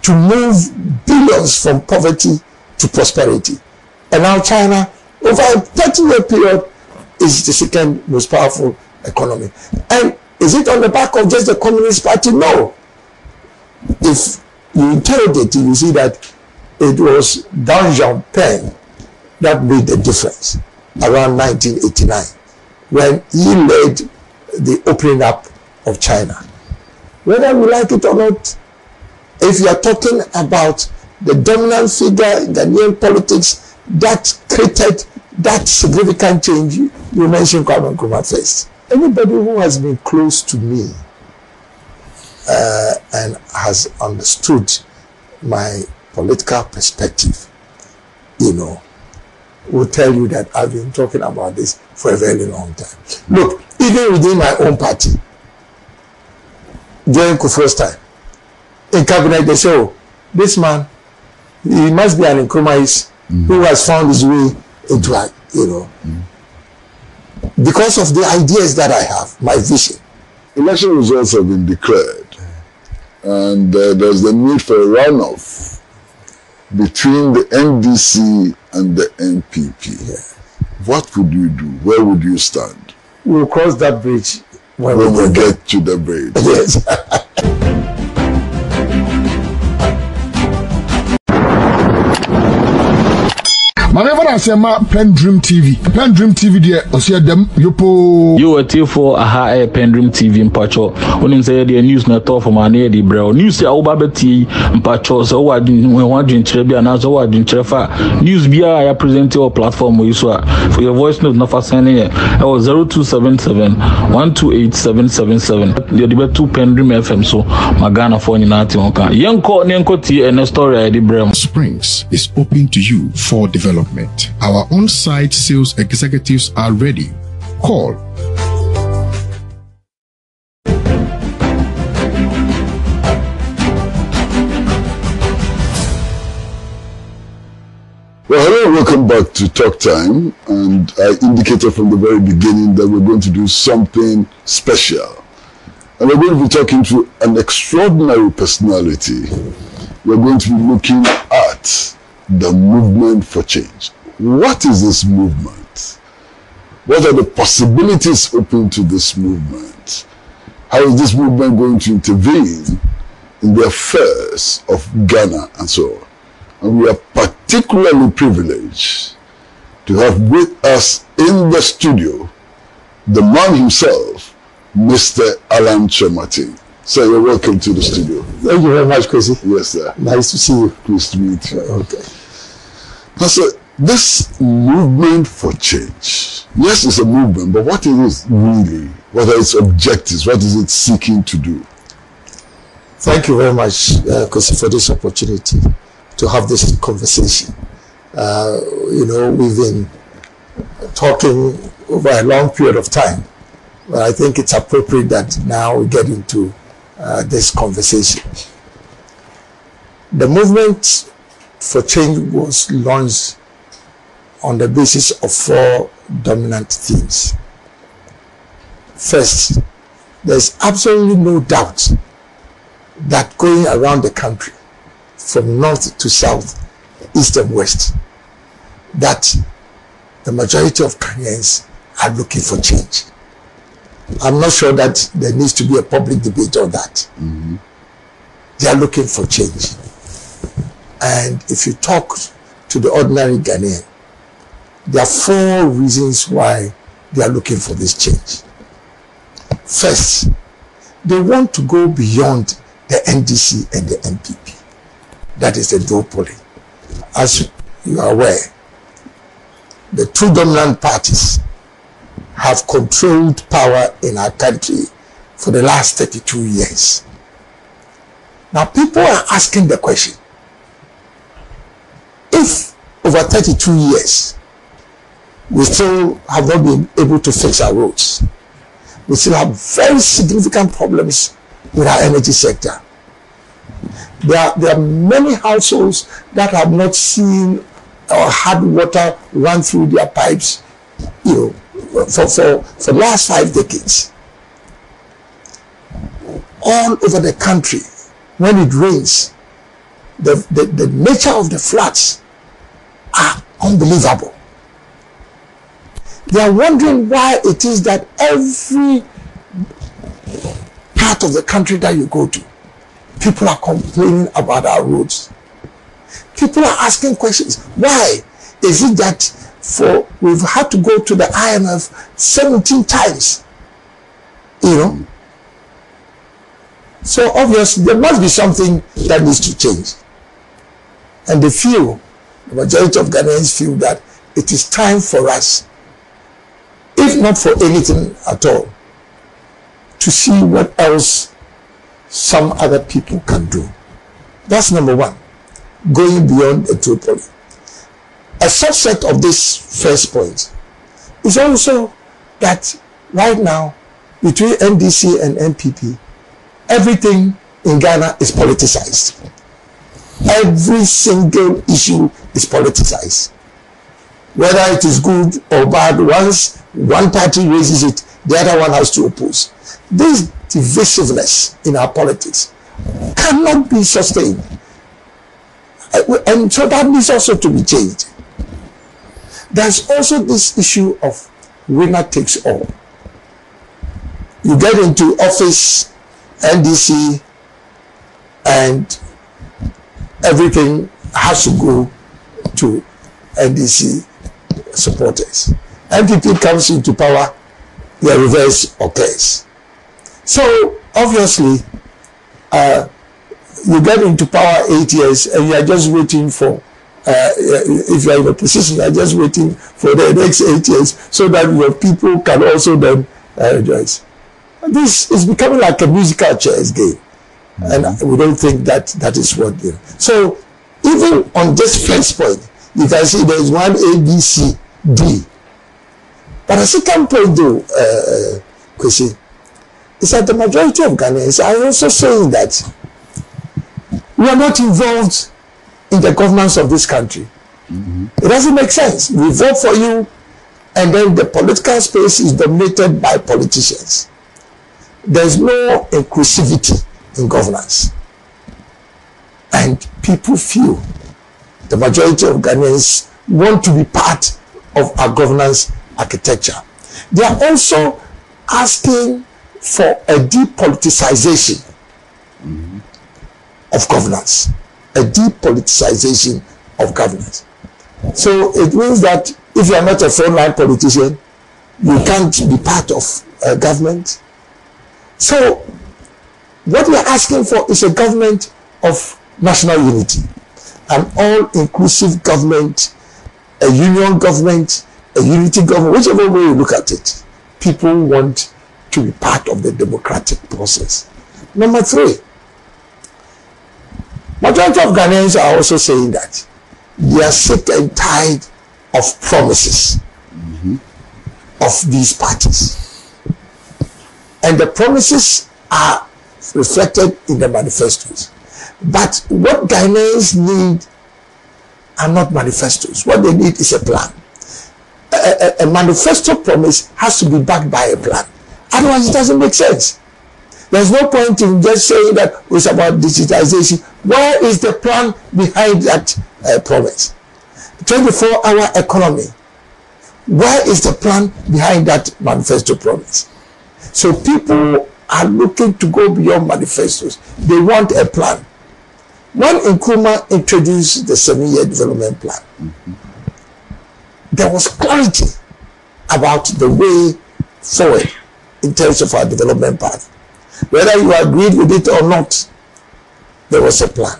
to move billions from poverty to prosperity. And now China, over a 30-year period, is the second most powerful economy. And is it on the back of just the Communist Party? No. If you interrogate it, you see that it was Deng Xiaoping that made the difference around 1989 when he led the opening up of China. Whether we like it or not, if you are talking about the dominant figure in Ghanaian politics that created that significant change, you mentioned Kwame Nkrumah first. Anybody who has been close to me and has understood my political perspective, you know, will tell you that I've been talking about this for a very long time. Look, even within my own party, during Kufuor's time, in cabinet they say, oh, this man, he must be an Nkrumahist who has found his way into it, you know. Because of the ideas that I have, my vision. Election results have been declared, and there's the need for a runoff between the NDC and the NPP. Yeah. What would you do? Where would you stand? We'll cross that bridge when we get to the bridge. Yes. Whenever I say my PENDREAM TV there, I see them yopo. You were till for a PENDREAM TV in Pacho. When you say the news not all for my near bro. News say our babeti in Pacho. So what when one drink Trebia and also what drink Trefa. News be I present your platform where you saw for your voice note not for sending it. I was 0277 128 777. The debate 2 PENDREAM FM so Magana for Ninati Onka. Yanko T and a story I did bro. Springs is open to you for development. Our on-site sales executives are ready. Call. Well, hello, welcome back to Talk Time. And I indicated from the very beginning that we're going to do something special. And we're going to be talking to an extraordinary personality. We're going to be looking at the movement for change. What is this movement? What are the possibilities open to this movement? How is this movement going to intervene in the affairs of Ghana and so on? And we are particularly privileged to have with us in the studio the man himself, Mr. Allan Kyeremanteng. Sir, you're welcome to the studio. Thank you very much, Kwesi. Yes, sir. Nice to see you. Pleased to meet you. Okay. Now, sir, this movement for change, yes, it's a movement, but what is it really? What are its objectives? What is it seeking to do? Thank you very much, Kwesi, for this opportunity to have this conversation. You know, we've been talking over a long period of time, but I think it's appropriate that now we get into this conversation. The movement for change was launched on the basis of 4 dominant themes. First, there's absolutely no doubt that going around the country from north to south, east and west, that the majority of Ghanaians are looking for change. I'm not sure that there needs to be a public debate on that. They are looking for change. And if you talk to the ordinary Ghanaian, there are 4 reasons why they are looking for this change. First, they want to go beyond the NDC and the NPP. That is the duopoly. As you are aware, the 2 dominant parties have controlled power in our country for the last 32 years. Now people are asking the question, if over 32 years we still have not been able to fix our roads, we still have very significant problems with our energy sector. There are many households that have not seen or had water run through their pipes, you know, for the last 5 decades. All over the country, when it rains, the nature of the floods are unbelievable. They are wondering why it is that every part of the country that you go to, people are complaining about our roads. People are asking questions. Why is it that we've had to go to the IMF 17 times? You know? So obviously there must be something that needs to change. And the majority of Ghanaians feel that it is time for us, if not for anything at all, to see what else some other people can do. That's number one, going beyond the two poly. A subset of this first point is also that right now, between NDC and NPP, everything in Ghana is politicized. Every single issue is politicized. Whether it is good or bad, once one party raises it, the other one has to oppose. This divisiveness in our politics cannot be sustained. And so that needs also to be changed. There's also this issue of winner takes all. You get into office, NDC, and everything has to go to NDC supporters. NPP comes into power, the reverse occurs. So obviously, you get into power 8 years and you are just waiting for, if you are in a position, you are just waiting for the next 8 years so that your people can also then rejoice. This is becoming like a musical chairs game. And we don't think that that is what they are. So even on this first point, you can see there is one A, B, C, D. But a second point though, Kwesi, is that the majority of Ghanaians are also saying that we are not involved in the governance of this country. It doesn't make sense. We vote for you and then the political space is dominated by politicians. There's no inclusivity in governance. And people feel, the majority of Ghanaians want to be part of our governance architecture. They are also asking for a depoliticization of governance. A depoliticization of governance. So it means that if you are not a frontline politician, you can't be part of government. So what we are asking for is a government of national unity, an all-inclusive government, a union government, a unity government, whichever way you look at it. People want to be part of the democratic process. Number three, majority of Ghanaians are also saying that they are sick and tired of promises of these parties. And the promises are reflected in the manifestos. But what Ghanaians need are not manifestos. What they need is a plan. A manifesto promise has to be backed by a plan. Otherwise, it doesn't make sense. There's no point in just saying that it's about digitization. Where is the plan behind that promise? 24-hour economy. Where is the plan behind that manifesto promise? So people are looking to go beyond manifestos. They want a plan. When Nkrumah introduced the 7-year development plan, there was clarity about the way forward in terms of our development path. Whether you agreed with it or not, there was a plan.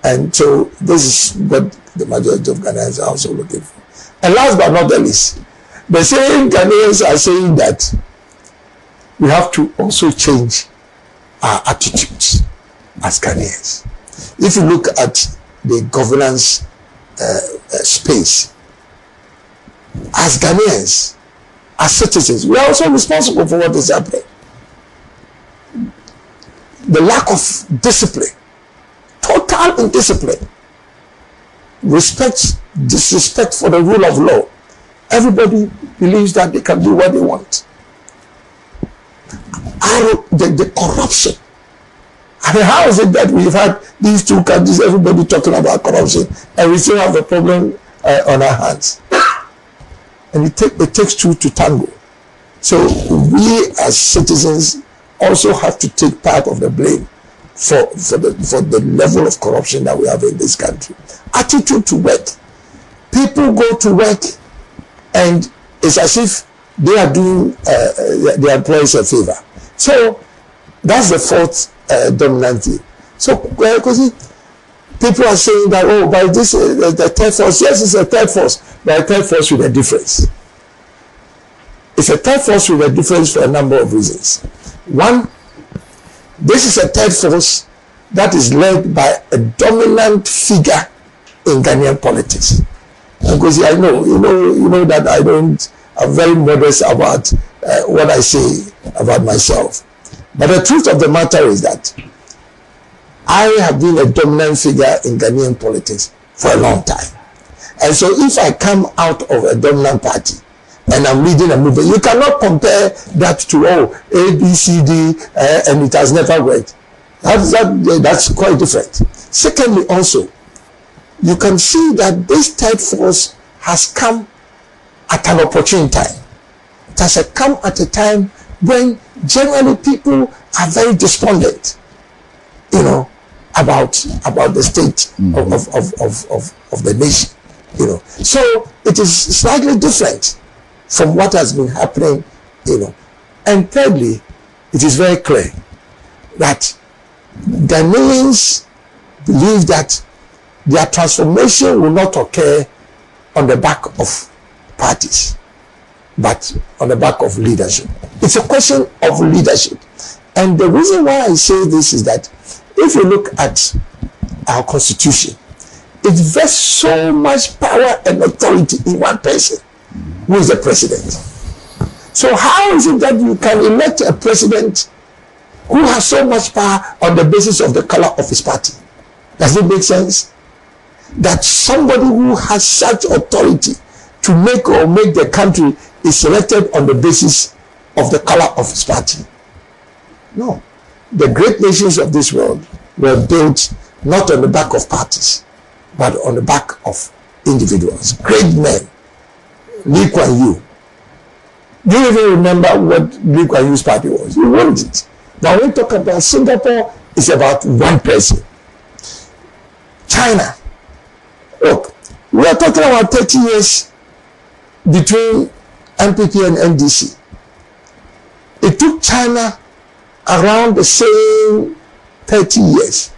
And so this is what the majority of Ghanaians are also looking for. And last but not the least, the same Ghanaians are saying that we have to also change our attitudes as Ghanaians. If you look at the governance space, as Ghanaians, as citizens, we are also responsible for what is happening. The lack of discipline, total indiscipline, disrespect for the rule of law. Everybody believes that they can do what they want. The corruption I mean, how is it that we've had these two countries, everybody talking about corruption, and we still have a problem on our hands? And it takes two to tango. So we as citizens also have to take part of the blame for the level of corruption that we have in this country. Attitude to work. People go to work and it's as if they are doing their employees a favor. So that's the fourth dominant thing. So Kwesi, people are saying that, oh, by this the third force. Yes, it's a third force, but a third force with a difference. It's a third force with a difference for a number of reasons. One, this is a third force that is led by a dominant figure in Ghanaian politics. Because I know, you know that I'm very modest about what I say about myself. But the truth of the matter is that I have been a dominant figure in Ghanaian politics for a long time. And so if I come out of a dominant party and I'm leading a movement, you cannot compare that to, A, B, C, D, and it has never worked. That's quite different. Secondly, also, you can see that this third force has come at an opportune time. It has come at a time when generally people are very despondent, about the state of the nation, So it is slightly different from what has been happening, And thirdly, it is very clear that Ghanaians believe that their transformation will not occur on the back of parties, but on the back of leadership. It's a question of leadership. And the reason why I say this is that if you look at our constitution, it vests so much power and authority in one person, who is the president. So how is it that you can elect a president who has so much power on the basis of the color of his party? Does it make sense? That somebody who has such authority to make the country is selected on the basis of the color of his party? No. The great nations of this world were built not on the back of parties, but on the back of individuals. Great men. Lee Kuan Yew. Do you even remember what Lee Kuan Yew's party was? You want it. Now when we talk about Singapore, it's about one person. China. Look, we are talking about 30 years between MPP and NDC. It took China around the same 30 years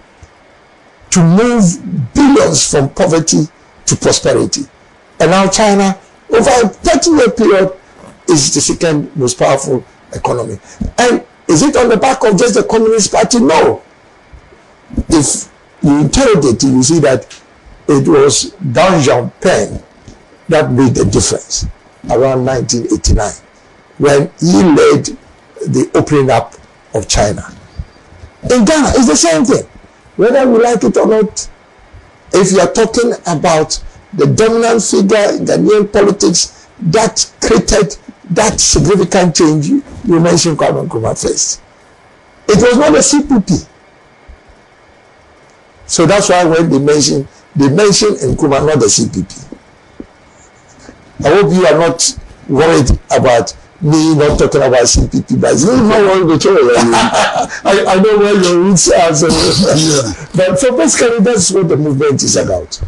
to move billions from poverty to prosperity. And now China, over a 30-year period, is the second most powerful economy. And is it on the back of just the Communist Party? No. If you interrogate it, you see that it was Deng Xiaoping that made the difference around 1989 when he led the opening up of China. In Ghana, it's the same thing. Whether we like it or not, if you are talking about the dominant figure in Ghanaian politics that created that significant change, you mentioned Kwame Nkrumah first. It was not the CPP. So that's why when they mention Nkrumah, not the CPP. I hope you are not worried about me not talking about CPP, but it's not worried at all. I know where your roots are. So But so basically, that's what the movement is about.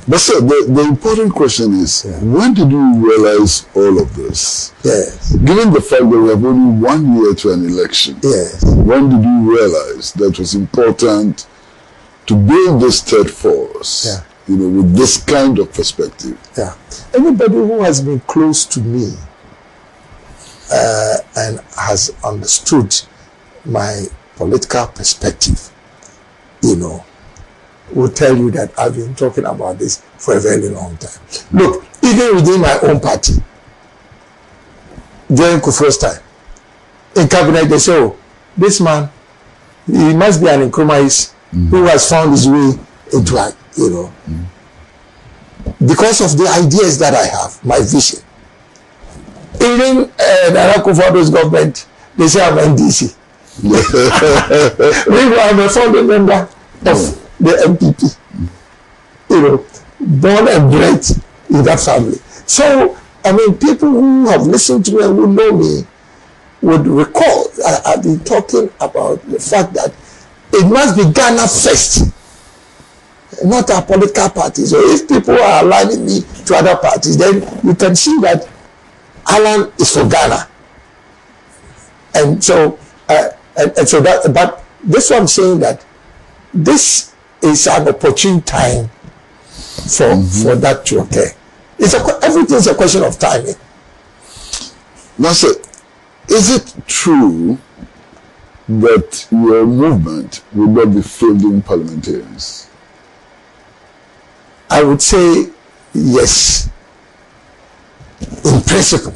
But sir, the important question is, when did you realize all of this? Yes. Given the fact that we have only 1 year to an election, yes. When did you realize that it was important to build this third force, with this kind of perspective? Yeah. Anybody who has been close to me and has understood my political perspective, will tell you that I've been talking about this for a very long time. Look, even within my own party, during Kufuor's time, in cabinet, they say, oh, this man, he must be an Nkrumahist who has found his way into it, because of the ideas that I have, my vision. Even Nana Kufuor's government, they say I'm NDC. I'm a founding member of the MPP. You know, born and bred in that family. So, I mean, people who have listened to me and who know me would recall I've been talking about the fact that it must be Ghana first, not our political parties. So if people are aligning me to other parties, then you can see that Allan is for Ghana. And so, but this one saying that this is an opportune time for that to occur. Everything's a question of timing. That's it. Is it true that your movement will not be fielding parliamentarians? I would say yes. In principle.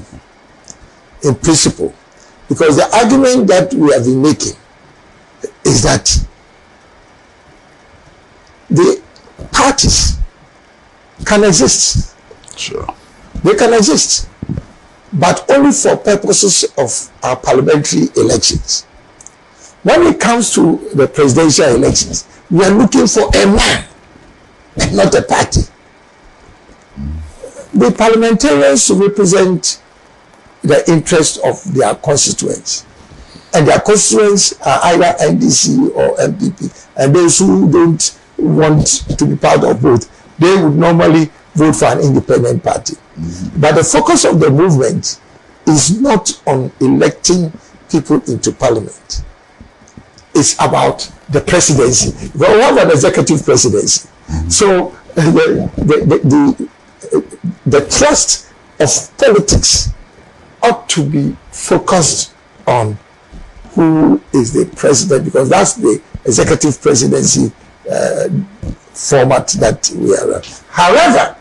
In principle. Because the argument that we have been making is that the parties can exist. Sure. They can exist, but only for purposes of our parliamentary elections. When it comes to the presidential elections, we are looking for a man and not a party. The parliamentarians represent the interest of their constituents, and their constituents are either NDC or MPP, and those who don't want to be part of both, they would normally vote for an independent party. But the focus of the movement is not on electing people into parliament. It's about the presidency. We have an executive presidency. So the thrust of politics ought to be focused on who is the president, because that's the executive presidency format that we are in. However,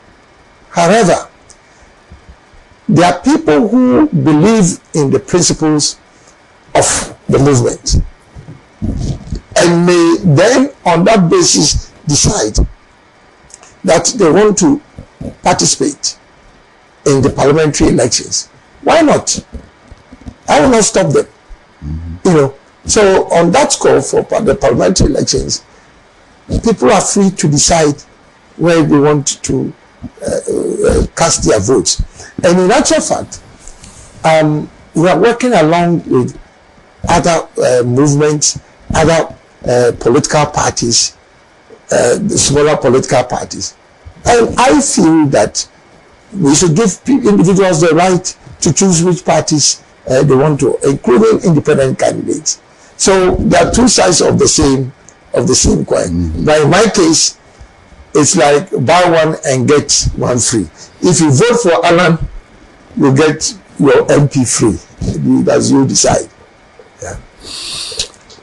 there are people who believe in the principles of the movement and may then on that basis decide that they want to participate in the parliamentary elections. Why not? I will not stop them. You know, so on that score for the parliamentary elections, people are free to decide where they want to cast their votes. And in actual fact, we are working along with other movements, other political parties, the smaller political parties. And I feel that we should give individuals the right to choose which parties they want to, including independent candidates. So there are two sides of the same coin. But in my case, it's like buy one and get one free. If you vote for Allan, you get your MP free. As you decide. Yeah.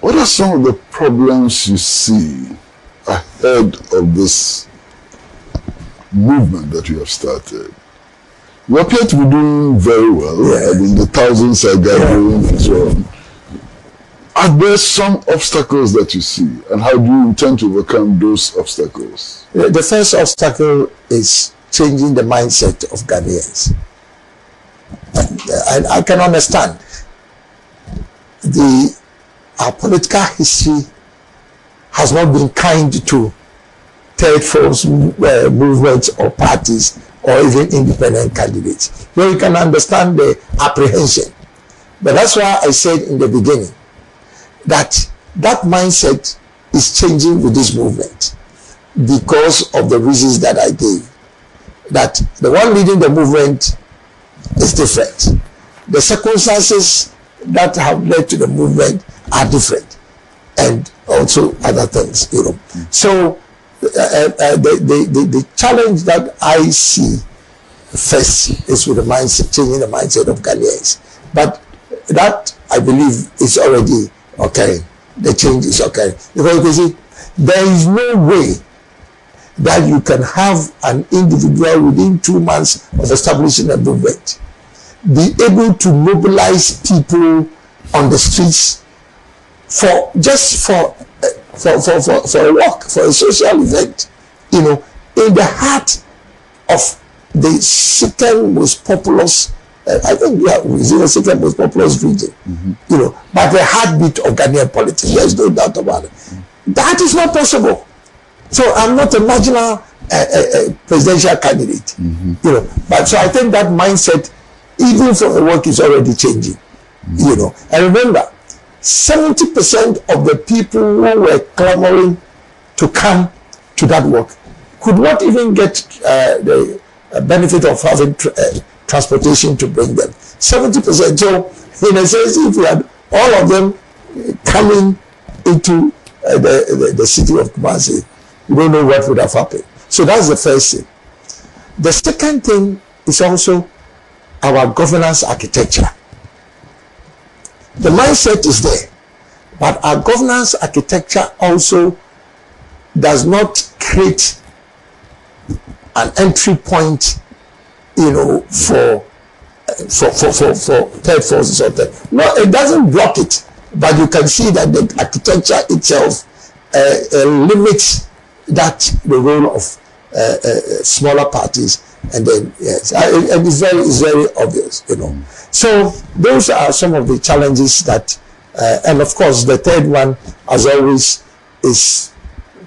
What are some of the problems you see ahead of this movement that you have started? You appear to be doing very well. Yes. I mean, the thousands are gathering and so on. Are there some obstacles that you see, and how do you intend to overcome those obstacles? The first obstacle is changing the mindset of Ghanaians. And I can understand our political history has not been kind to third force movements or parties or even independent candidates. So you can understand the apprehension. But that's why I said in the beginning that mindset is changing with this movement because of the reasons that I gave. That the one leading the movement is different. The circumstances that have led to the movement are different, and also other things, you know. So the challenge that I see first is with the mindset, changing the mindset of Ghanaians. But that, I believe, is already okay. The change is okay. Because you see, there is no way that you can have an individual within 2 months of establishing a movement be able to mobilize people on the streets for a walk, for a social event, you know, in the heart of the second most populous I think it's the second most populous region, you know, but the heartbeat of Ghanaian politics, there's no doubt about it. That is not possible. So I'm not a marginal presidential candidate, you know. But so I think that mindset, even from the work, is already changing, you know. And remember, 70% of the people who were clamoring to come to that work could not even get the benefit of having transportation to bring them. 70%. So, in a sense, if we had all of them coming into the city of Kumasi, we don't know what would have happened. So that's the first thing. The second thing is also our governance architecture. The mindset is there, but our governance architecture also does not create an entry point, you know, for third forces or third. No, it doesn't block it, but you can see that the architecture itself limits the role of smaller parties, and then yes, and it's very obvious, you know. So those are some of the challenges that, and of course the third one, as always, is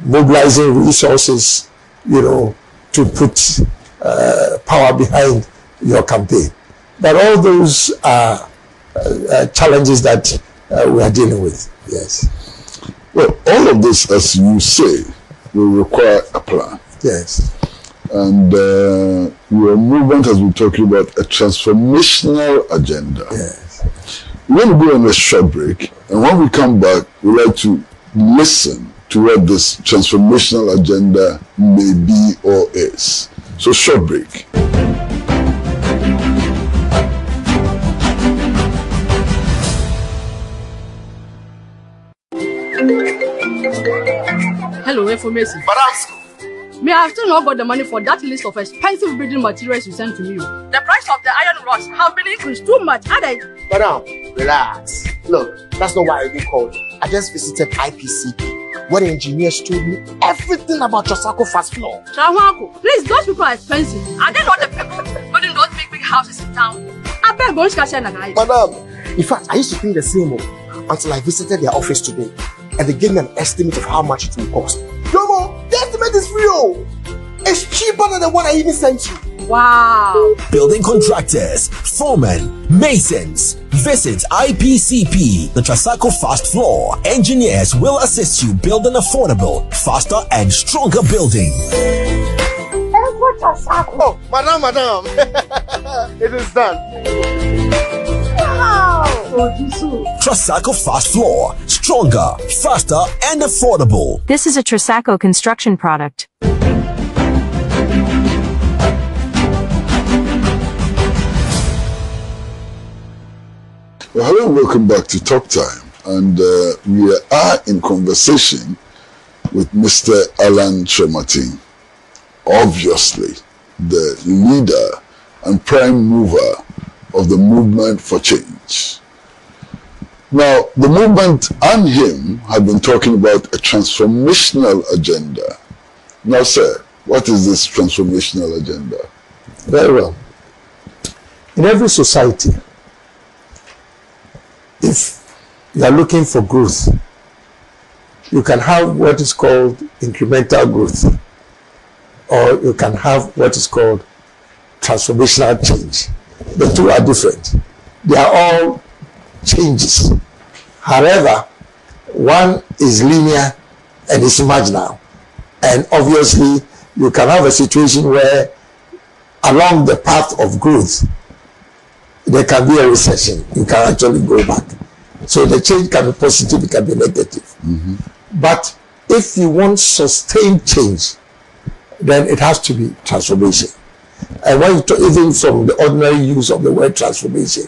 mobilizing resources, you know, to put power behind your campaign. But all those are challenges that we are dealing with. Yes. Well, all of this, as you say, will require a plan. Yes. And your movement has been talking about a transformational agenda. Yes. We're going to go on a short break, and when we come back, we'd like to listen to what this transformational agenda may be or is. So, short break. Hello, information. May I still not got the money for that list of expensive building materials you sent to me? The price of the iron rods have been increased too much, had I? Madam, relax. Look, that's not why I even called. I just visited IPCP, where the engineers told me everything about Trasacco fast floor. Chawako, please, those people are expensive. Are they not the people building those big houses in town? I beg going to Madam, in fact, I used to think the same until I visited their office today, and they gave me an estimate of how much it will cost. Yomo, the estimate is real. It's cheaper than the one I even sent you. Wow. Building contractors, foremen, masons. Visit IPCP, the Trasacco Fast Floor. Engineers will assist you build an affordable, faster and stronger building. Oh, madam. It is done. Wow. Trasacco Fast Floor. Stronger, faster and affordable. This is a Trasacco construction product. Well, hello and welcome back to Talk Time. And we are in conversation with Mr. Allan Kyeremanteng, obviously the leader and prime mover of the movement for change. Now, the movement and him have been talking about a transformational agenda. Now, sir, what is this transformational agenda? Very well. In every society, if you are looking for growth, you can have what is called incremental growth, or you can have what is called transformational change. The two are different. They are all changes. However, one is linear and is marginal. And obviously, you can have a situation where along the path of growth, there can be a recession. You can actually go back. So the change can be positive, it can be negative. But if you want sustained change, then it has to be transformation. And when you talk, even from the ordinary use of the word transformation,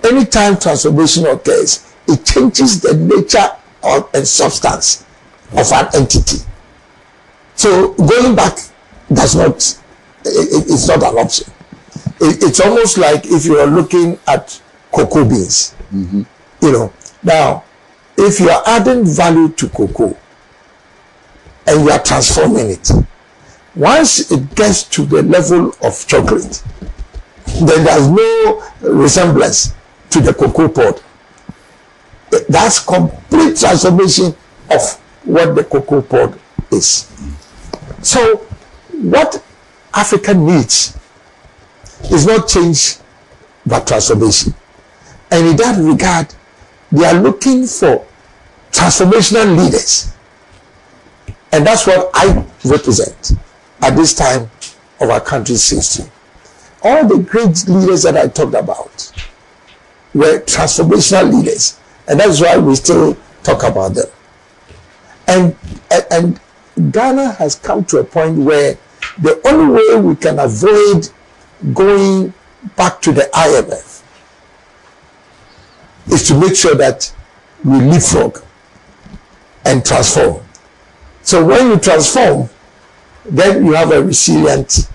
anytime transformation occurs, it changes the nature and substance of an entity. So going back does not, it's not an option. It's almost like if you are looking at cocoa beans, you know. Now, if you are adding value to cocoa and you are transforming it, once it gets to the level of chocolate, then there's no resemblance to the cocoa pod. That's complete transformation of what the cocoa pod is. So what Africa needs is not change but transformation. And in that regard, they are looking for transformational leaders. And that's what I represent at this time of our country's history. All the great leaders that I talked about were transformational leaders. And that's why we still talk about them. And Ghana has come to a point where the only way we can avoid going back to the IMF is to make sure that we leapfrog and transform. So when you transform, then you have a resilient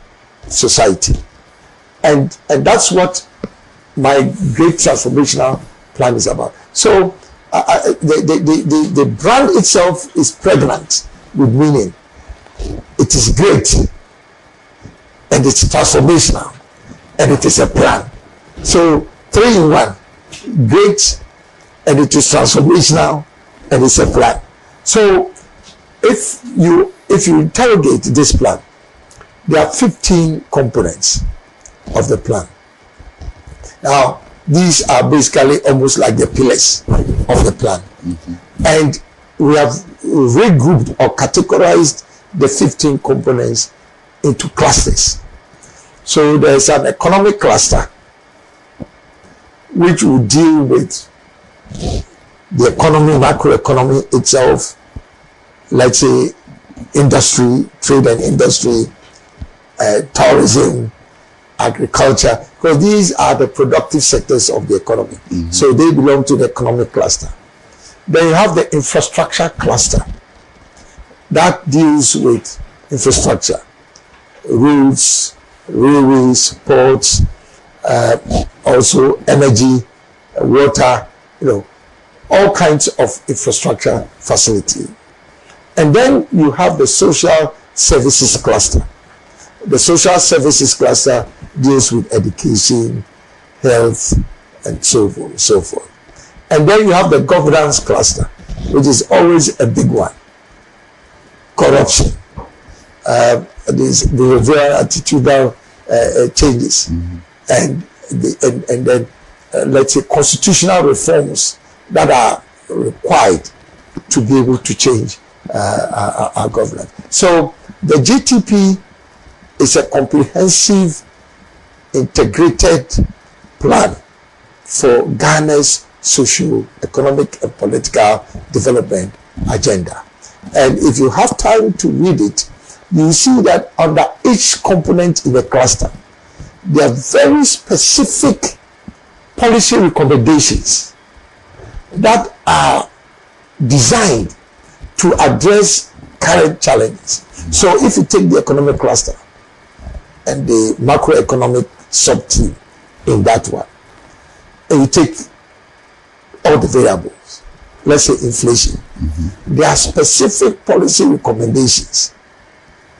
society. And that's what my great transformational plan is about. So the brand itself is pregnant with meaning. It is great, and it's transformational, and it is a plan. So 3 in 1, great, and it is transformational, and it's a plan. So if you interrogate this plan, there are 15 components of the plan. Now, these are basically almost like the pillars of the plan. And we have regrouped or categorized the 15 components into clusters. So there's an economic cluster which will deal with the economy, macroeconomy itself, let's say industry, trade and industry, tourism, agriculture, because these are the productive sectors of the economy. So they belong to the economic cluster. Then you have the infrastructure cluster that deals with infrastructure, roads, railways, ports, also energy, water, all kinds of infrastructure facility. And then you have the social services cluster. The social services cluster deals with education, health, and so on and so forth. And then you have the governance cluster, which is always a big one. Corruption, these behavioral attitudinal changes, and then let's say constitutional reforms that are required to be able to change our governance. So the GTP is a comprehensive, integrated plan for Ghana's socio-economic and political development agenda. And if you have time to read it, you see that under each component in the cluster, there are very specific policy recommendations that are designed to address current challenges. So if you take the economic cluster and the macroeconomic sub-team in that one, and you take all the variables, let's say inflation, there are specific policy recommendations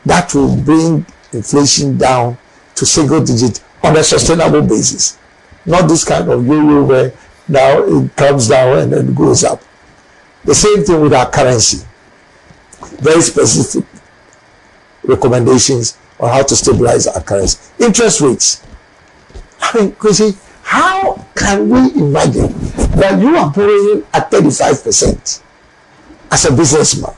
that will bring inflation down to single digit on a sustainable basis. Not this kind of yo-yo where now it comes down and then goes up. The same thing with our currency. Very specific recommendations on how to stabilize our currency. Interest rates. I mean, Kwesi, how can we imagine that you are borrowing at 35% as a businessman,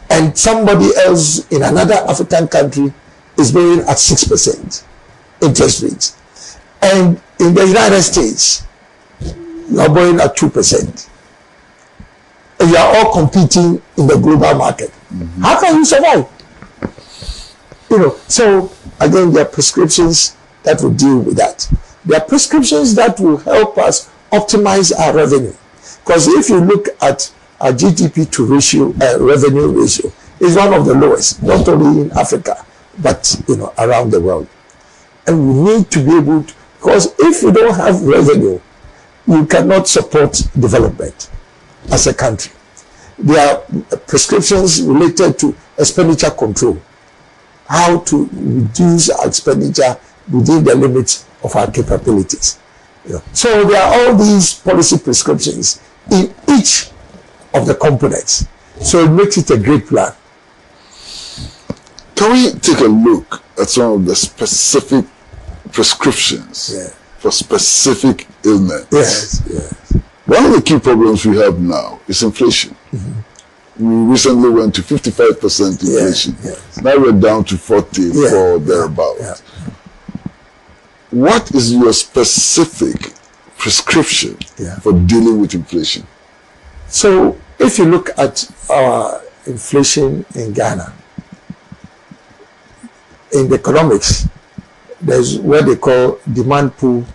and somebody else in another African country is borrowing at 6% interest rates, and in the United States you are borrowing at 2%, and you are all competing in the global market? How can you survive? So again, there are prescriptions that will deal with that. There are prescriptions that will help us optimize our revenue, because if you look at our GDP to revenue ratio, is one of the lowest, not only in Africa but around the world. And we need to be able to, because if you don't have revenue, you cannot support development as a country. There are prescriptions related to expenditure control, how to reduce our expenditure within the limits of our capabilities. You know. So there are all these policy prescriptions in each of the components. So it makes it a great plan. Can we take a look at some of the specific prescriptions for specific ailments? Yes, yes. One of the key problems we have now is inflation. We recently went to 55% inflation. Now we're down to 40 or thereabouts. What is your specific prescription for dealing with inflation? So if you look at our inflation in Ghana, in the economics, there's what they call demand pool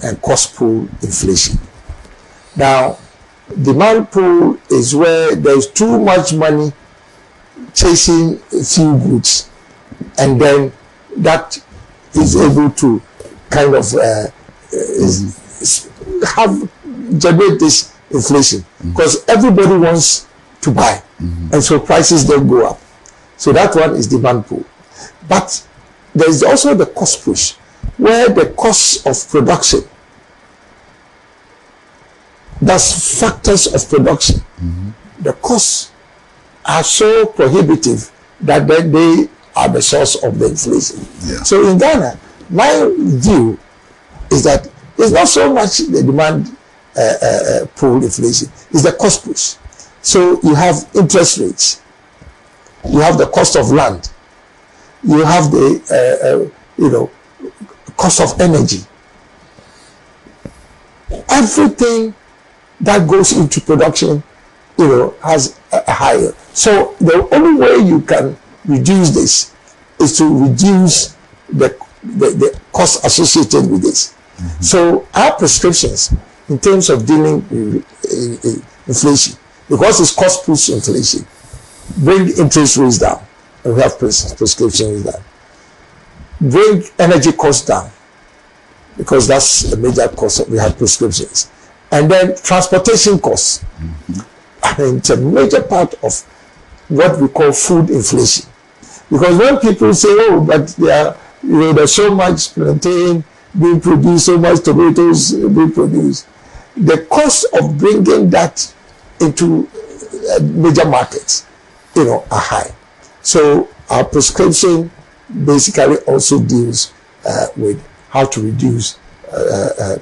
and cost pool inflation. Now, demand pool is where there's too much money chasing few goods, and then that is able to kind of generate this inflation because everybody wants to buy, and so prices then go up. So that one is demand pool. But there is also the cost push, where the cost of production, that's factors of production, the costs are so prohibitive that they are the source of the inflation. So in Ghana, my view is that it's not so much the demand pool inflation, it's the cost push. So you have interest rates, you have the cost of land, you have the cost of energy. Everything that goes into production, has a higher. So the only way you can reduce this is to reduce the cost associated with this. So our prescriptions in terms of dealing with inflation, because it's cost push inflation, bring interest rates down. We have prescriptions down. Bring energy costs down, because that's a major cost. We have prescriptions. And then transportation costs. I mean, it's a major part of what we call food inflation. Because when people say, oh, but there's so much plantain being produced, so much tomatoes being produced, the cost of bringing that into major markets, are high. So our prescription basically also deals with how to reduce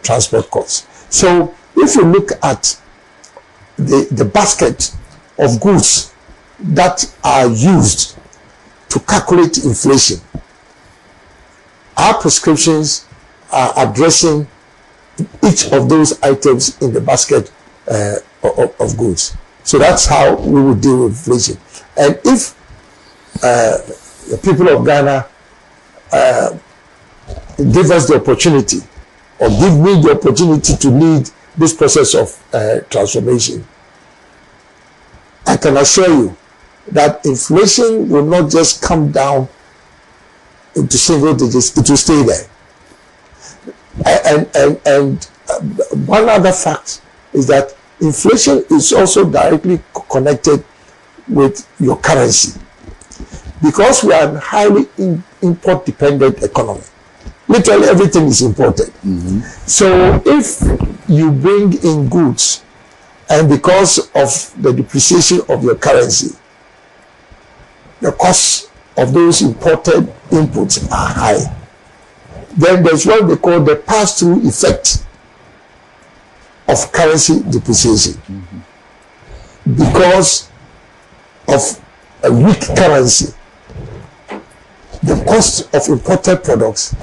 transport costs. So if you look at the basket of goods that are used to calculate inflation, our prescriptions are addressing each of those items in the basket of goods. So that's how we would deal with inflation. And if the people of Ghana give us the opportunity, or give me the opportunity to lead this process of transformation, I can assure you that inflation will not just come down into single digits, it will stay there. And one other fact is that inflation is also directly connected with your currency, because we are a highly import dependent economy. Literally everything is imported. So if you bring in goods, and because of the depreciation of your currency, the cost of those imported inputs are high, then there's what they call the pass-through effect of currency depreciation. Because of a weak currency, the cost of imported products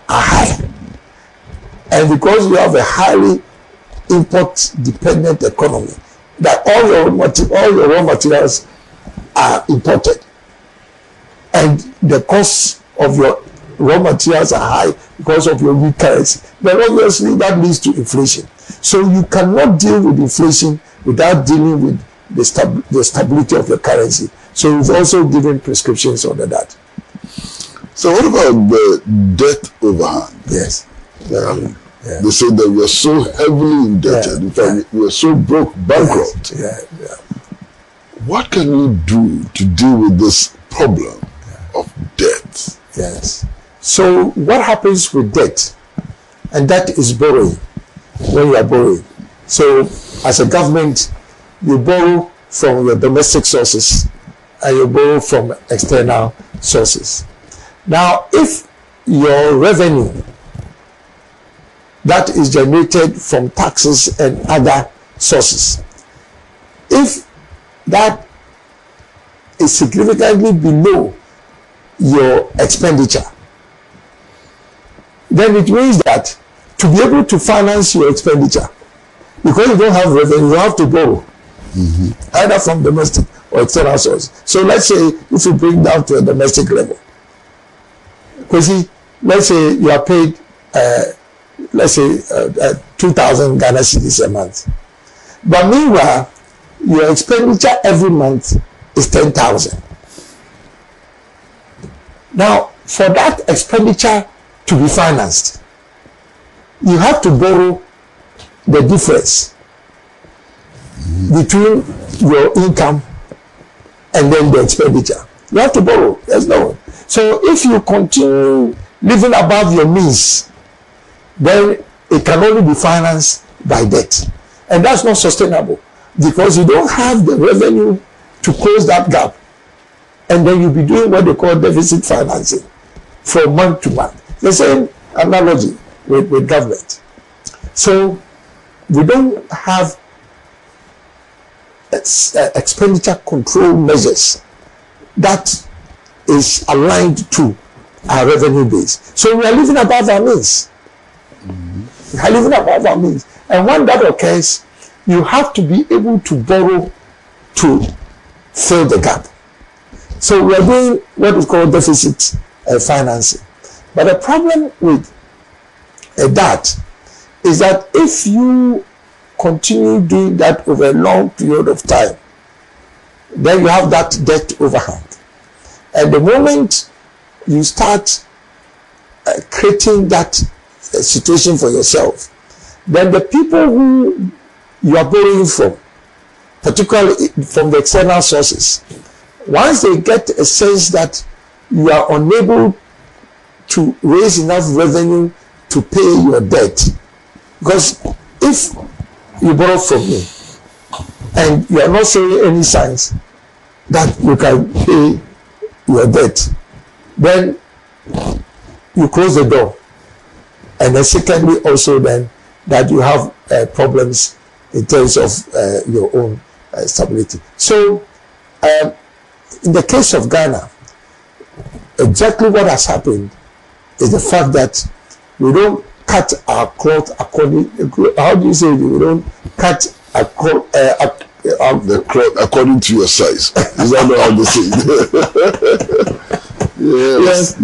are high. And because you have a highly import dependent economy, that all your raw materials are imported, and the costs of your raw materials are high because of your weak currency, then obviously that leads to inflation. So you cannot deal with inflation without dealing with the stability of your currency. So we've also given prescriptions under that. So what about the debt overhang? Yes. They say that we are so heavily indebted. In fact, we are so bankrupt. What can we do to deal with this problem of debt? Yes. So what happens with debt? And that is borrowing, when you are borrowing. So as a government, you borrow from your domestic sources and you borrow from external sources. Now, if your revenue that is generated from taxes and other sources, if that is significantly below your expenditure, then it means that to be able to finance your expenditure, because you don't have revenue, you have to borrow, either from domestic or external sources. So let's say if you bring down to a domestic level, Kwesi, let's say you are paid, let's say 2,000 Ghana cedis a month. But meanwhile, your expenditure every month is 10,000. Now, for that expenditure to be financed, you have to borrow the difference between your income and then the expenditure. You have to borrow. There's no way. So if you continue living above your means, then it can only be financed by debt. And that's not sustainable, because you don't have the revenue to close that gap. And then you'll be doing what they call deficit financing from month to month. The same analogy with government. So we don't have expenditure control measures that is aligned to our revenue base. So we are living above our means. We are living above our means. And when that occurs, you have to be able to borrow to fill the gap. So we are doing what is called deficit financing. But the problem with that is that if you continue doing that over a long period of time, then you have that debt overhang. And the moment you start creating that situation for yourself, then the people who you are borrowing from, particularly from the external sources, once they get a sense that you are unable to raise enough revenue to pay your debt, because if you borrow from me and you are not showing any signs that you can pay your debt, then you close the door. And then secondly also then that you have problems in terms of your own stability. So in the case of Ghana, exactly what has happened is the fact that we don't cut our cloth according, how do you say it? We don't cut the cloth according to your size. Is that not how they say it? Yes.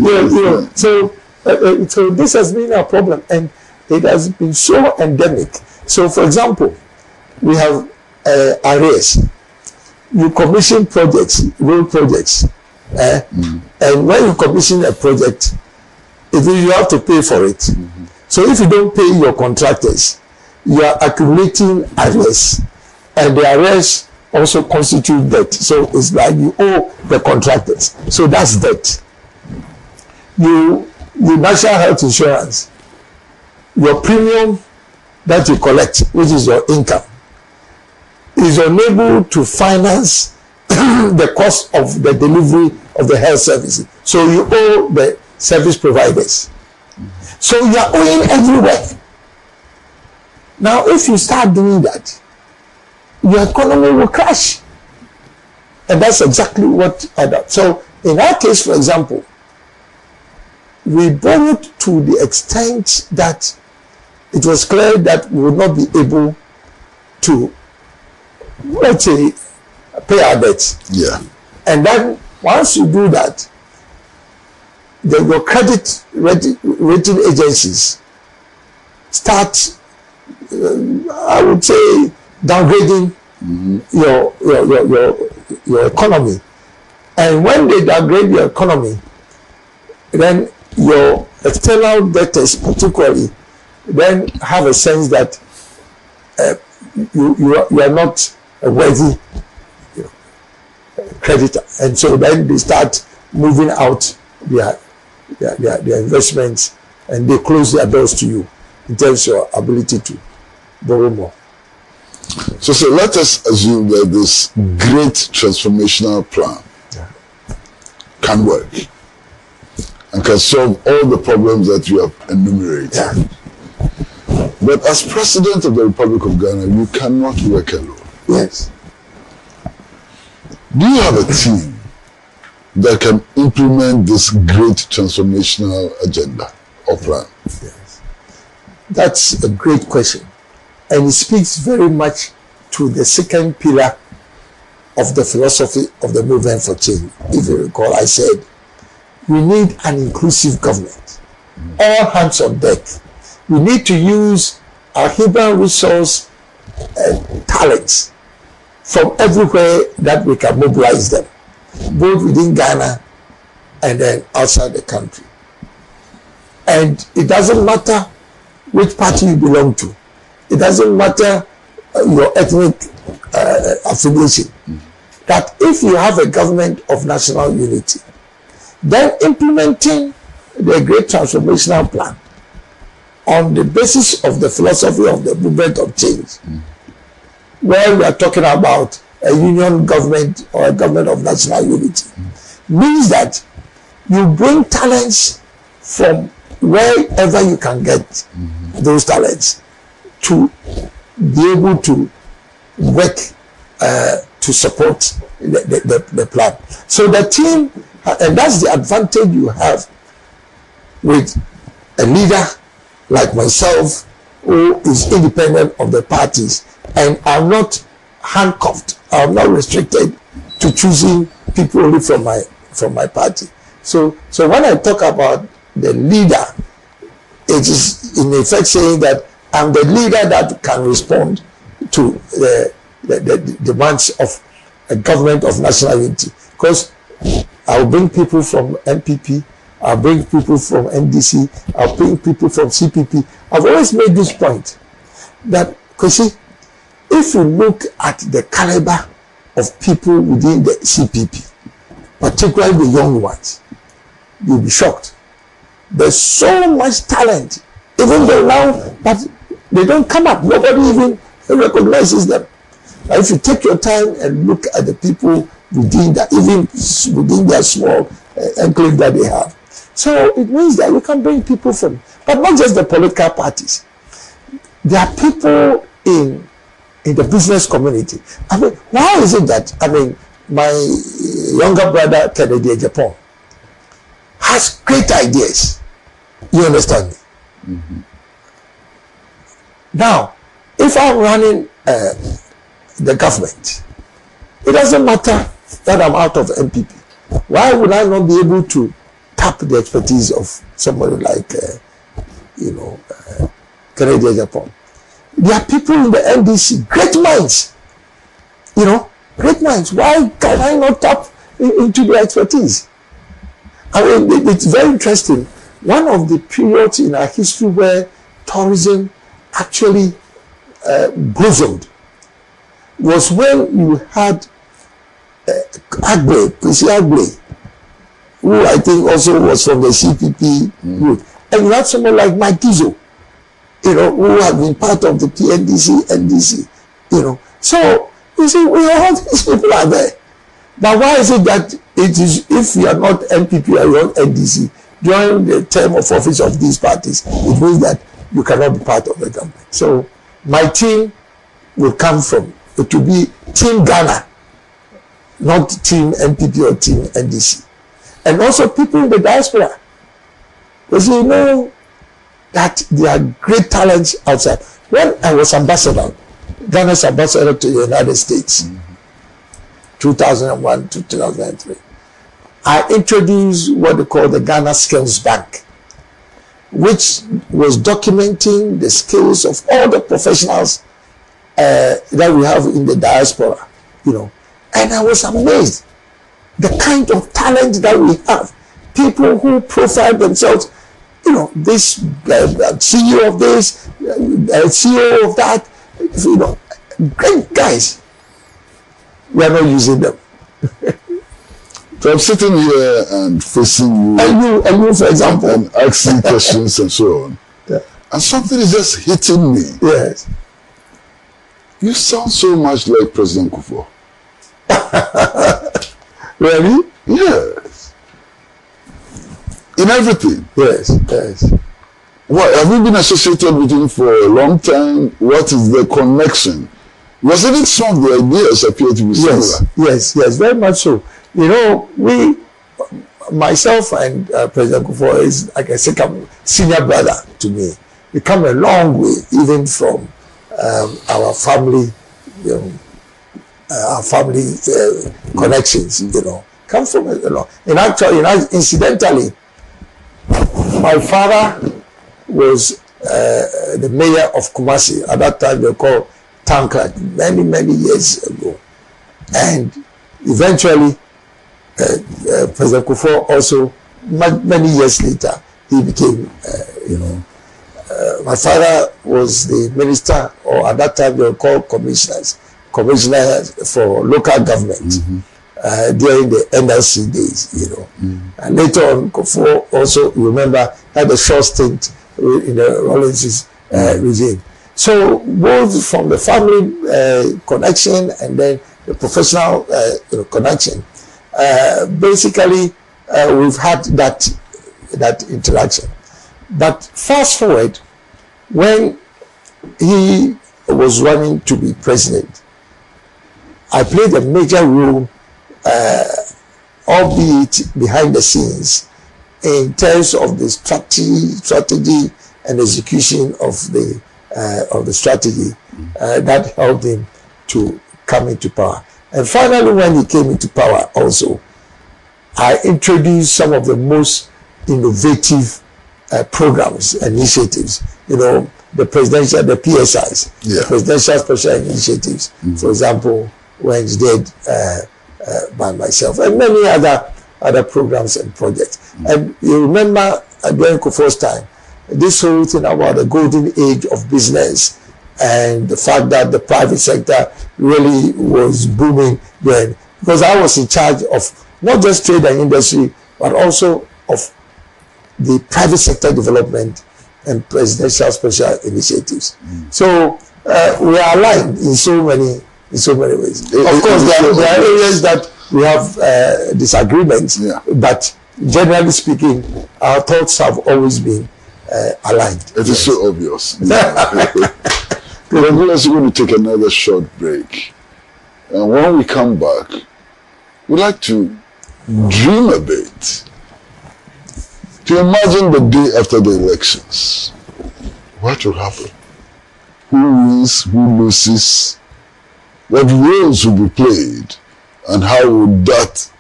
So this has been a problem, and it has been so endemic. So for example, we have arrears. You commission projects, road projects, and when you commission a project, you have to pay for it. So if you don't pay your contractors, you are accumulating arrears, and the arrears also constitute debt. So it's like you owe the contractors. So that's debt. The national health insurance, your premium that you collect, which is your income, is unable to finance the cost of the delivery of the health services. So you owe the service providers. So you are owing everywhere. Now, if you start doing that, your economy will crash. And that's exactly what I did. So in our case, for example, we borrowed to the extent that it was clear that we would not be able to, let's say, pay our debts. Yeah. And then once you do that, then your credit rating agencies start, I would say, downgrading your economy. And when they downgrade your economy, then your external debtors particularly then have a sense that you are not a worthy creditor, and so then they start moving out their investments, and they close their doors to you in terms of your ability to borrow more. So let us assume that this great transformational plan can work and can solve all the problems that you have enumerated. Yeah. But as President of the Republic of Ghana, you cannot work alone. Yes. Do you have a team that can implement this great transformational agenda or plan? Yes. That's a great question. And it speaks very much to the second pillar of the philosophy of the movement for change. If you recall, I said, we need an inclusive government. All hands on deck. We need to use our human resource and talents from everywhere that we can mobilize them, both within Ghana and then outside the country. And it doesn't matter which party you belong to. It doesn't matter your ethnic affiliation. That if you have a government of national unity, then implementing the great transformational plan on the basis of the philosophy of the movement of change, where we are talking about a union government or a government of national unity, means that you bring talents from wherever you can get those talents to be able to work to support the plan. So the team, and that's the advantage you have with a leader like myself, who is independent of the parties, and I'm not handcuffed, I'm not restricted to choosing people only from my party. So when I talk about the leader, it is in effect saying that I'm the leader that can respond to the demands of a government of national unity. Because I'll bring people from MPP, I'll bring people from NDC, I'll bring people from CPP. I've always made this point that, Kwesi, if you look at the caliber of people within the CPP, particularly the young ones, you'll be shocked. There's so much talent, even though now, but they don't come up. Nobody even recognizes them. Now, if you take your time and look at the people within that, even within their small enclave that they have. So it means that you can bring people from, but not just the political parties. There are people in the business community. I mean, why is it that, my younger brother, Kennedy Japan, has great ideas. You understand me? Now, if I'm running the government, it doesn't matter that I'm out of MPP. Why would I not be able to tap the expertise of somebody like, Kennedy Japan? There are people in the NDC, great minds, great minds. Why can I not tap into their expertise? It's very interesting. One of the periods in our history where tourism actually blossomed was when you had Kwesi, who I think also was from the CPP group, and you had someone like Mike Gizo, who had been part of the PNDC, NDC, So, you see, all these people are there. Now, why is it that it is, if you are not MPP or you are not NDC, during the term of office of these parties, it means that you cannot be part of the government. So, my team will come from, it will be Team Ghana, not Team MPP or Team NDC. And also people in the diaspora. Because you know that there are great talents outside. When I was ambassador, Ghana's ambassador to the United States, 2001 to 2003, I introduced what they call the Ghana Skills Bank, which was documenting the skills of all the professionals that we have in the diaspora, And I was amazed the kind of talent that we have. People who profile themselves, this CEO of this, CEO of that, great guys. We are not using them. So I'm sitting here and facing you. And you, for example. And asking questions and so on. Yeah. And something is just hitting me. Yes. You sound so much like President Kufuor. Really? Yes. In everything. Yes, yes. What, have you been associated with him for a long time? What is the connection? Was even some of the ideas appear to be similar? Yes, very much so. You know, myself and President Kufuor is like a second senior brother to me. We come a long way, even from our family, connections. You know, come from a long. And actually, incidentally, my father was the mayor of Kumasi. At that time, they called Tankard, many years ago. And eventually, President Kufuor also, many years later, he became, my father was the minister, or at that time they were called commissioner for local government during the NLC days, And later on, Kufuor also, remember, had a short stint in the Rawlings's regime. So both from the family connection and then the professional connection, basically we've had that interaction. But fast forward, when he was running to be president, I played a major role, albeit behind the scenes, in terms of the strategy and execution of the strategy that helped him to come into power. And finally, when he came into power also, I introduced some of the most innovative programs and initiatives, the PSIs, the Presidential Special Initiatives, for example, Wednesday by myself, and many other programs and projects. And you remember during Kufuor's time, this whole thing about the golden age of business and the fact that the private sector really was booming then, because I was in charge of not just trade and industry, but also of the private sector development and presidential special initiatives. So we are aligned in so many ways. Of course, there are areas that we have disagreements, but generally speaking, our thoughts have always been aligned. It is so obvious. We're going to take another short break. And when we come back, we'd like to dream a bit. To imagine the day after the elections. What will happen? Who wins? Who loses? What roles will be played? And how would that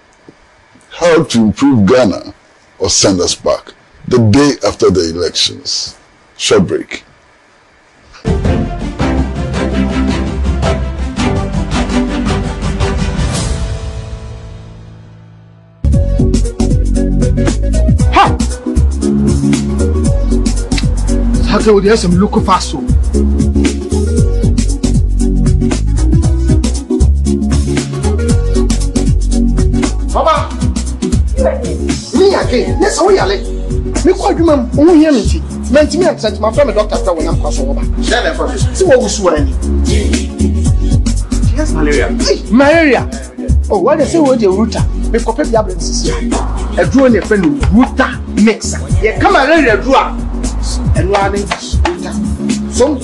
help to improve Ghana or send us back? The day after the elections. Short break. Okay, well, there's some local fast food. Baba, me again. Yes, how are you? Me quite remember. Oh, hear me. Meant me and sent my friend doctor when I'm passing over. See what we swear. Yes, malaria. Malaria. Oh, what they say? What the router? Me copy the absence. A drone a friend router mix. Yeah, come malaria draw. And running so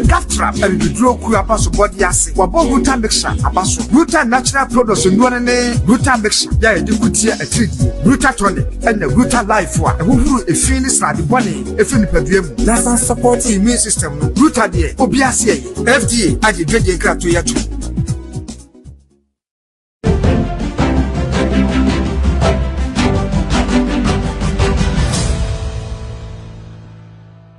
Gaftrap and the draw ku abaso body ase wabo ruta mixture abaso ruta natural products no ne ruta mixture ya e dikutia a treat ruta tonic and the ruta life wa e hohuru e feel na the body e feel nipaduam na support immune system no ruta de obi ase FDA ade dwede nkra to ya to.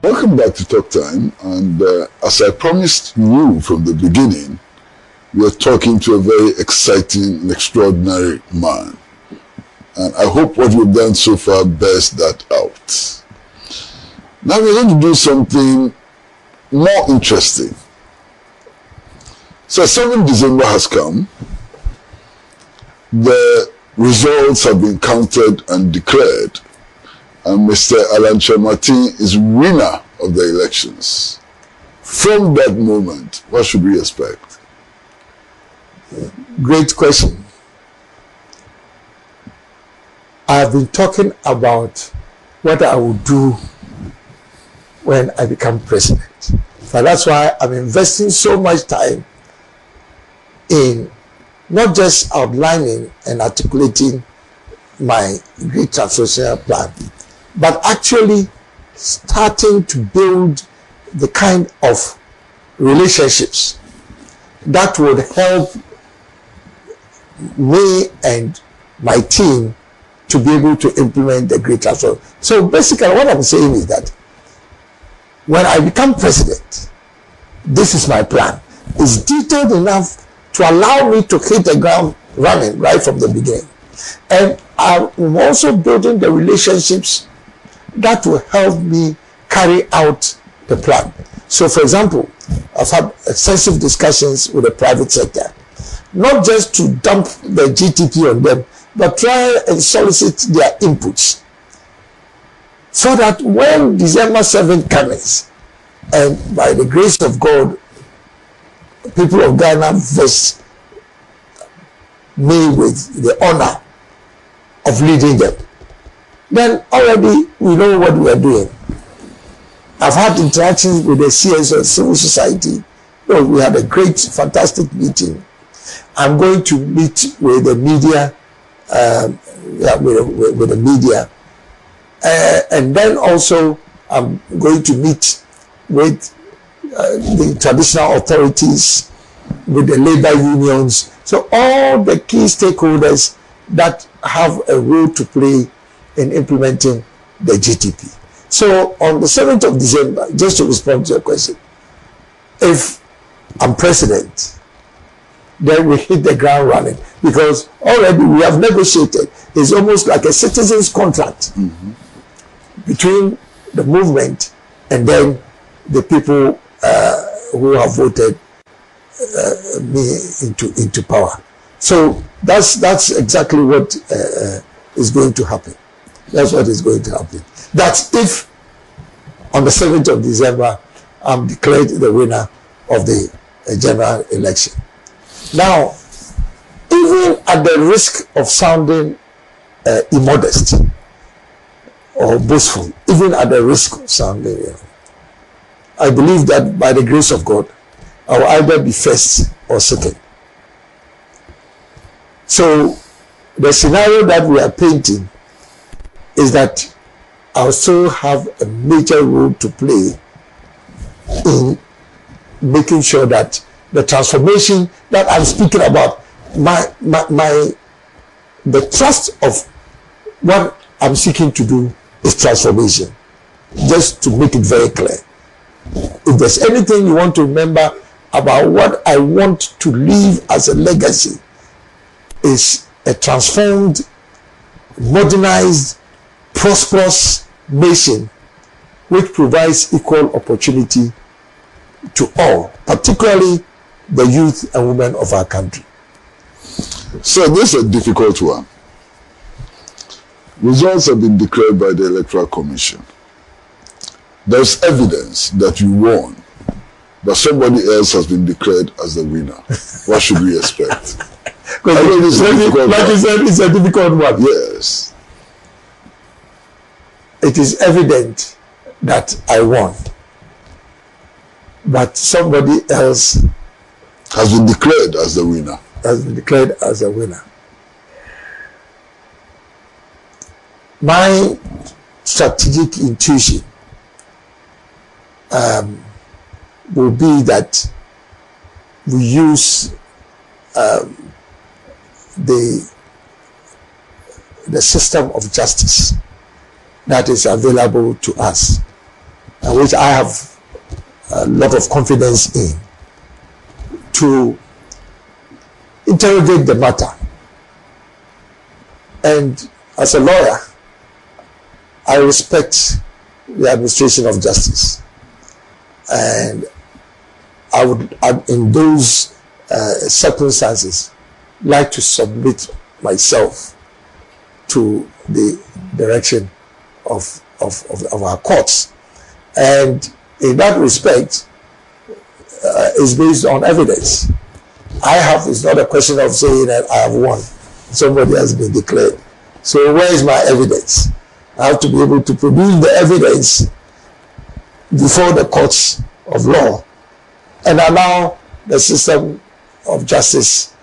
Welcome back to Talk Time, and as I promised you from the beginning, we are talking to a very exciting and extraordinary man. And I hope what we've done so far bears that out. Now we're going to do something more interesting. So 7 December has come, the results have been counted and declared, and Mr. Allan Kyeremanteng is winner of the elections. From that moment, what should we expect? Great question. I have been talking about what I will do when I become president. So that's why I'm investing so much time in not just outlining and articulating my great transformational plan, but actually starting to build the kind of relationships that would help me and my team to be able to implement the great transformation. So basically what I'm saying is that when I become president, this is my plan. It's detailed enough to allow me to hit the ground running right from the beginning. And I'm also building the relationships that will help me carry out the plan. So for example, I've had extensive discussions with the private sector, not just to dump the GTP on them, but try and solicit their inputs, so that when December 7th comes, and by the grace of God, people of Ghana vest me with the honor of leading them, then already we know what we are doing. I've had interactions with the CSO, civil society. Oh, we had a great, fantastic meeting. I'm going to meet with the media, with the media, and then also I'm going to meet with the traditional authorities, with the labor unions. So all the key stakeholders that have a role to play in implementing the GTP. So on the 7th of December, just to respond to your question, if I'm president, then we hit the ground running, because already we have negotiated. It's almost like a citizen's contract between the movement and then the people who have voted me into power. So that's exactly what is going to happen. That's what is going to happen. That's if on the 7th of December I'm declared the winner of the general election. Now, even at the risk of sounding immodest or boastful, even at the risk of sounding, I believe that by the grace of God, I will either be first or second. So the scenario that we are painting is that I will still have a major role to play in making sure that the transformation that I'm speaking about, the trust of what I'm seeking to do is transformation. Just to make it very clear. If there's anything you want to remember about what I want to leave as a legacy, is a transformed, modernized, prosperous nation which provides equal opportunity to all, particularly the youth and women of our country. So this is a difficult one. Results have been declared by the Electoral Commission. There's evidence that you won, but somebody else has been declared as the winner. What should we expect? Like you said, it's a difficult one. Yes. It is evident that I won, but somebody else has been declared as the winner. Has been declared as a winner. My strategic intuition will be that we use the system of justice that is available to us, and which I have a lot of confidence in, to interrogate the matter. And as a lawyer, I respect the administration of justice, and I would, in those circumstances, like to submit myself to the direction of our courts. And in that respect, it's based on evidence. It's not a question of saying that I have won. Somebody has been declared. So where is my evidence? I have to be able to produce the evidence before the courts of law and allow the system of justice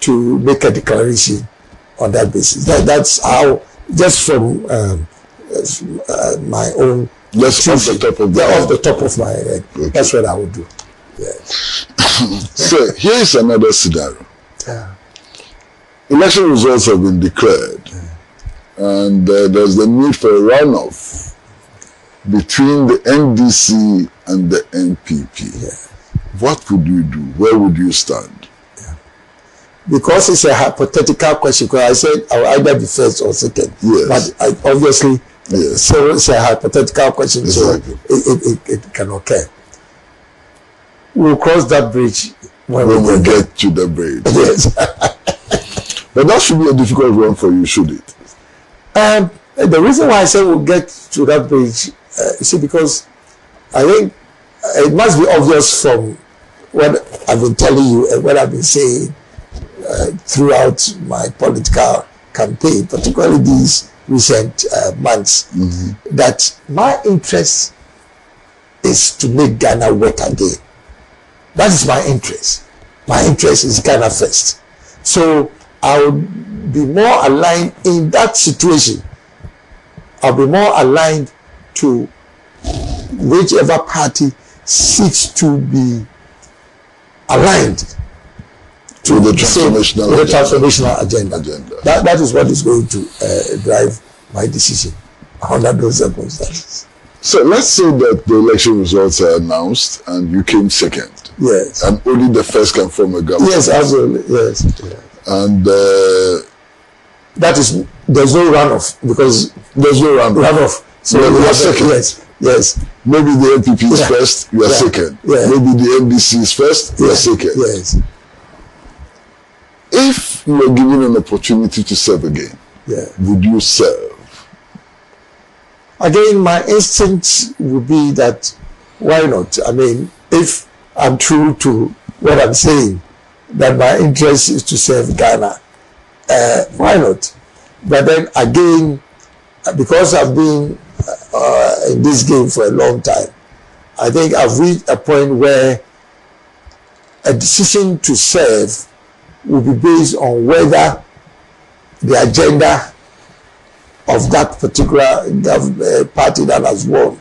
to make a declaration on that basis. That's how, just from my own, just off the top of my head. Okay. That's what I would do. Yes. So here is another scenario. Yeah. Election results have been declared, and there's the need for a runoff between the NDC and the NPP. Yeah. What would you do? Where would you stand? Yeah. Because it's a hypothetical question, because I said I will either be first or second. Yes. But obviously, yes. So it's a hypothetical question, exactly. So it can occur. We'll cross that bridge when we get to the bridge. Yes. But that should be a difficult one for you, should it? The reason why I say we'll get to that bridge, because I think it must be obvious from what I've been telling you and what I've been saying throughout my political campaign, particularly these recent months, that my interest is to make Ghana work again. That is my interest. My interest is Ghana first. So I would be more aligned in that situation. I'll be more aligned to whichever party seeks to be aligned to the transformational agenda. That is what is going to drive my decision under those circumstances. So let's say that the election results are announced and you came second. Yes. And only the first can form a government. Yes, absolutely. Yes. And there's no runoff, because there's no runoff. So you are second. Yes. Maybe the NPP is first, you are second. Yeah. Maybe the NDC is first, you are second. Yes. If you are given an opportunity to serve again, would you serve? Again, my instinct would be that, why not? I mean, if I'm true to what I'm saying, that my interest is to serve Ghana, why not? But then again, because I've been in this game for a long time, I think I've reached a point where a decision to serve will be based on whether the agenda of that particular party that has won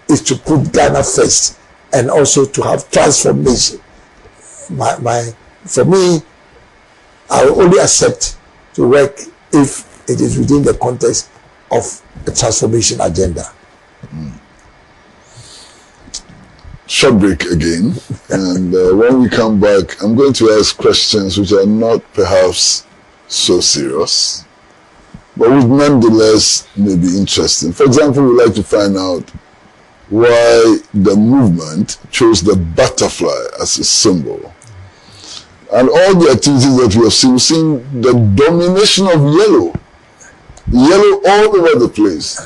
is to put Ghana first and also to have transformation. For me, I will only accept to work if it is within the context of a transformation agenda. Short break again, and when we come back, I'm going to ask questions which are not perhaps so serious, but would nonetheless may be interesting. For example, we'd like to find out why the movement chose the butterfly as a symbol. And all the activities that we have seen, we've seen the domination of yellow all over the place.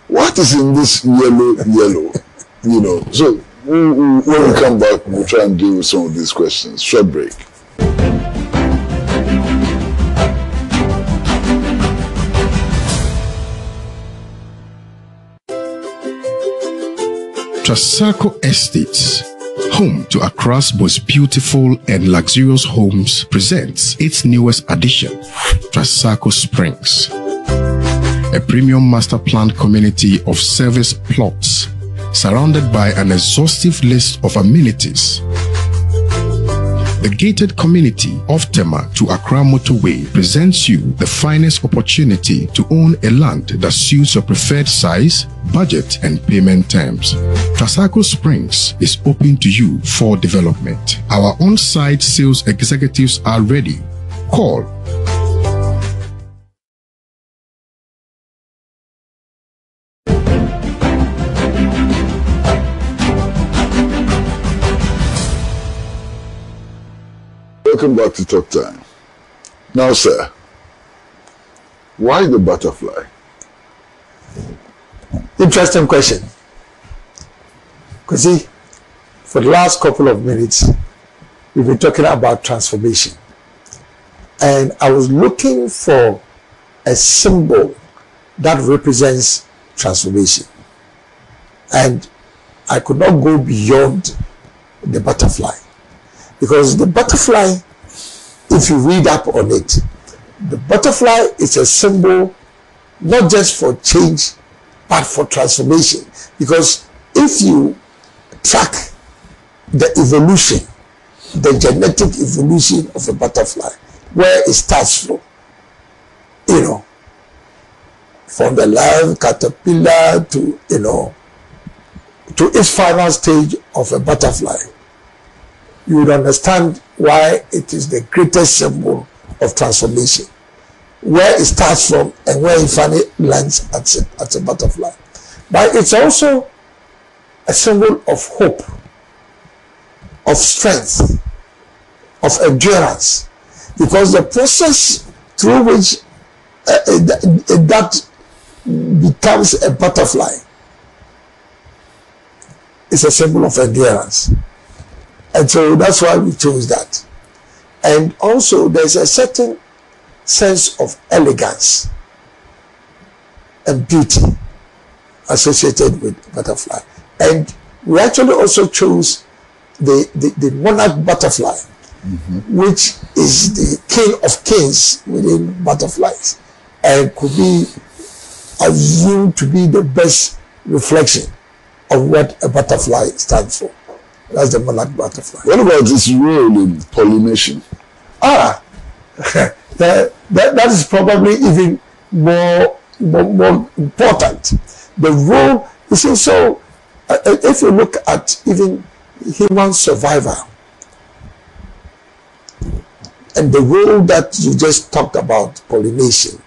What is in this yellow? You know, so when we come back, we'll try and deal with some of these questions. Short break. Trasacco Estates, home to Accra's most beautiful and luxurious homes, presents its newest addition, Trasacco Springs, a premium master planned community of service plots surrounded by an exhaustive list of amenities. The gated community of Tema to Accra Motorway presents you the finest opportunity to own a land that suits your preferred size, budget, and payment terms. Trasacco Springs is open to you for development. Our on-site sales executives are ready. Call Welcome back to Talk Time. Now, sir, Why the butterfly? Interesting question. Kwesi, for the last couple of minutes, we've been talking about transformation. And I was looking for a symbol that represents transformation. And I could not go beyond the butterfly. Because the butterfly, if you read up on it, the butterfly is a symbol not just for change, but for transformation. Because if you track the evolution, the genetic evolution of a butterfly, where it starts from, you know, from the live caterpillar to, you know, to its final stage of a butterfly, you would understand why it is the greatest symbol of transformation. Where it starts from and where it finally lands at a butterfly. But it's also a symbol of hope, of strength, of endurance. Because the process through which that becomes a butterfly is a symbol of endurance. And so that's why we chose that. And also there's a certain sense of elegance and beauty associated with butterfly. And we actually also chose the monarch butterfly, which is the king of kings within butterflies, and could be assumed to be the best reflection of what a butterfly stands for. That's the monarch butterfly. What about its role in pollination? That is probably even more important. The role, you see, so if you look at even human survival and the role that you just talked about, pollination,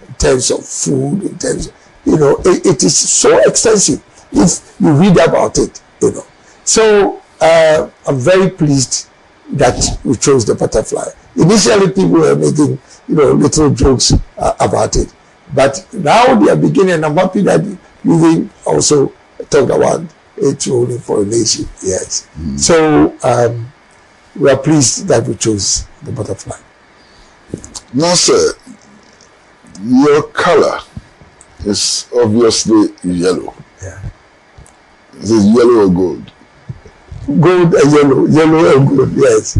in terms of food, in terms of, you know, it is so extensive if you read about it, you know. So I'm very pleased that we chose the butterfly. Initially, people were making, you know, little jokes about it, but now they are beginning, and I'm happy that you also talked about its role in pollination. Yes. So we are pleased that we chose the butterfly. Now, sir, your color is obviously yellow. Yeah. Is it yellow or gold? Gold and yellow, yellow and gold, yes.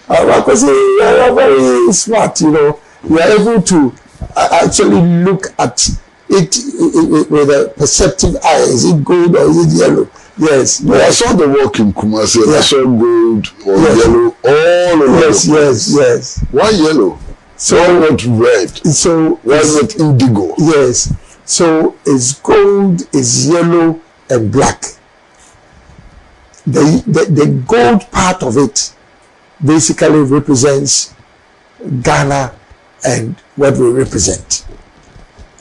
Because you are very smart, you know. You are able to actually look at it with a perceptive eye. Is it gold or is it yellow? Yes. No, I saw the work in Kumasi, and I saw gold or yellow all over. Yes. Why yellow? So why not red? So why not indigo? Yes. So it's gold, it's yellow, and black. The gold part of it basically represents Ghana and what we represent.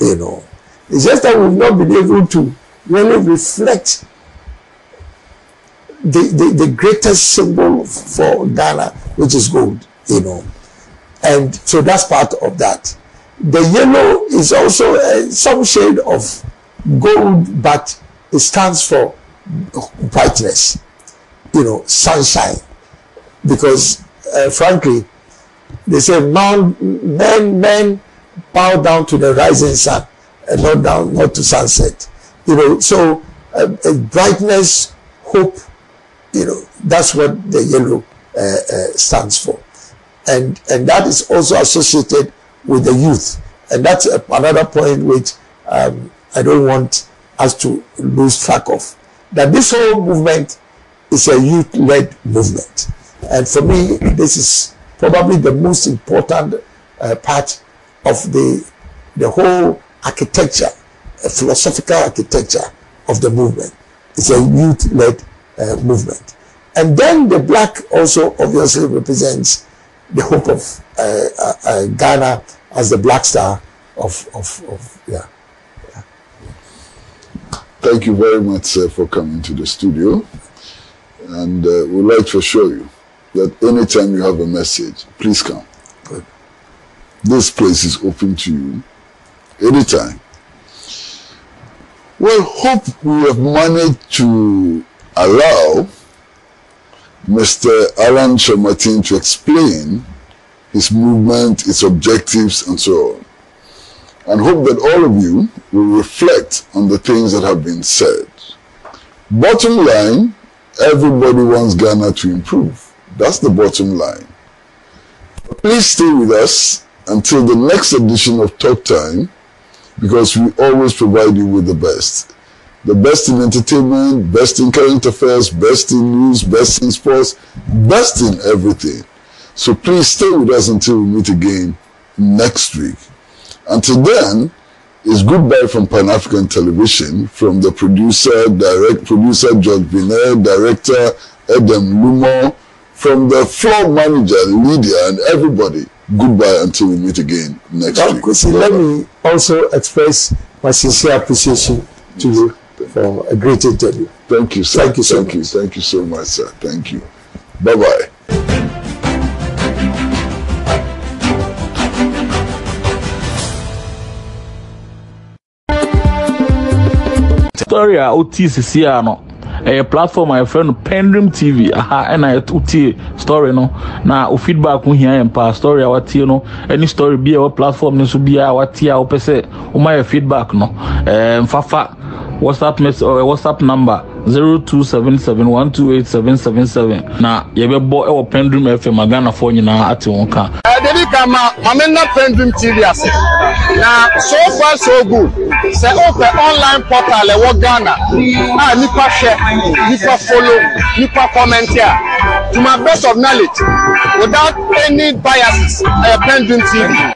You know, it's just that we've not been able to really reflect the greatest symbol for Ghana, which is gold. You know, and so that's part of that. The yellow is also some shade of gold, but it stands for brightness. You know, sunshine. Because frankly, they say men bow down to the rising sun and not to sunset. You know, so brightness, hope, you know, that's what the yellow stands for. And that is also associated with the youth. And that's another point which I don't want us to lose track of. That this whole movement is a youth-led movement. And for me, this is probably the most important part of the whole architecture, philosophical architecture of the movement. It's a youth-led movement. And then the black also obviously represents the hope of Ghana as the black star of yeah. Thank you very much, sir, for coming to the studio. And we'd like to assure you that anytime you have a message, please come. Good. this place is open to you anytime. Well, hope we have managed to allow Mr. Allan Kyeremanteng to explain his movement, its objectives, and so on. And hope that all of you will reflect on the things that have been said. Bottom line, everybody wants Ghana to improve. That's the bottom line. Please stay with us until the next edition of Talk Time, because we always provide you with the best. The best in entertainment, best in current affairs, best in news, best in sports, best in everything. So please stay with us until we meet again next week. Until then, it's goodbye from Pan-African Television, from the producer George Binet, director Edem Lumo, from the floor manager Lydia, and everybody. Goodbye until we meet again next week. Kwesi, let me also express my sincere appreciation to you for a great interview. Thank you, sir. Thank you so much. Thank you so much, sir. Thank you. Bye-bye. Story OTCC a platform my friend PENDREAM TV and I uti story no na o feedback we here and story our tie no any story be our platform no so be our tie o pese o my feedback no fafa WhatsApp message or WhatsApp number 0277128777 na yebebo e wo PENDREAM FM Ghana for nyina ate won ka Debi kama mamena PENDREAM TV ase na so far so good say open online portal e wo Ghana nipa share nipa follow nipa comment here to my best of knowledge without any biases PENDREAM TV